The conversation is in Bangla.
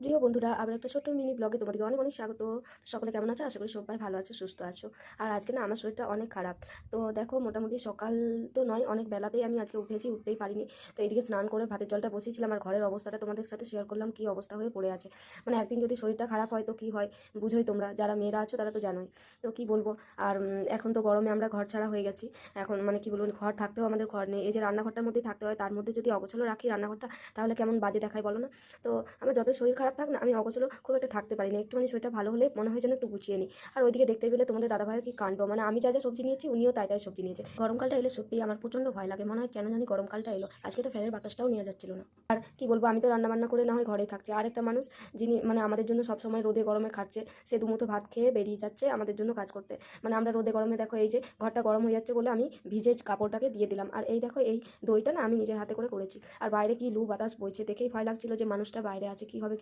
প্রিয় বন্ধুরা, আবার একটা ছোট্ট মিনি ব্লগে তোমাদেরকে অনেক অনেক স্বাগত। সকলে কেমন আছো? আশা করি সবাই ভালো আছো, সুস্থ আছো। আর আজকে না আমার শরীরটা অনেক খারাপ। তো দেখো, মোটামুটি সকাল তো নয়, অনেক বেলাতেই আমি আজকে উঠতেই পারিনি। তো এদিকে স্নান করে ভাতের জলটা বসিয়েছিলাম, আর ঘরের অবস্থাটা তোমাদের সাথে শেয়ার করলাম, কি অবস্থা হয়ে পড়ে আছে। মানে একদিন যদি শরীরটা খারাপ হয় তো কি হয়, বুঝোই তোমরা, যারা মেয়েরা আছো তারা তো জানোই। তো কি বলবো। আর এখন তো গরমে আমরা ঘর ছাড়া হয়ে গেছি। এখন মানে কি বলবো, ঘর থাকতেও আমাদের ঘর নেই। এই যে রান্নাঘরটার মধ্যেই থাকতে হয়, তার মধ্যে যদি অগোছালো রাখি রান্নাঘরটা, তাহলে কেমন বাজে দেখায় বলো না? তো আমার যতই শরীর খারাপ থাক না, আমি অগোছালো খুব একটা থাকতে পারি না। একটুখানি শরীরটা ভালো হলে মনে হয় যেন একটু গুছিয়ে নিই। আর ওইদিকে দেখতে পেলে তোমাদের দাদাভাইয়ের কি কাণ্ড, মানে আমি যা যা সবজি নিয়েছি উনিও তাই তাই সবজি নিয়েছে। গরমকালটা এলে সত্যি আমার প্রচণ্ড ভয় লাগে, মনে হয় কেন জানি গরমকালটা এলো। আজকে তো ফ্যানের বাতাসটাও নেওয়া যাচ্ছিল না। আর কি বলবো, আমি তো রান্নাবান্না করে না হয় ঘরেই থাকছি, আর একটা মানুষ যিনি মানে আমাদের জন্য সবসময় রোদে গরমে খাটছে, সে দুমুঠো ভাত খেয়ে বেরিয়ে যাচ্ছে আমাদের জন্য কাজ করতে। মানে আমরা রোদে গরমে দেখো, এই যে ঘরটা গরম হয়ে যাচ্ছে বলে আমি ভিজে কাপড়টাকে দিয়ে দিলাম, আর এই দেখো এই দইটা না আমি নিজের হাতে করে করেছি। আর বাইরে কি লু বাতাস বইছে, দেখেই ভয় লাগছিল যে মানুষটা বাইরে আছে, কি হবে কি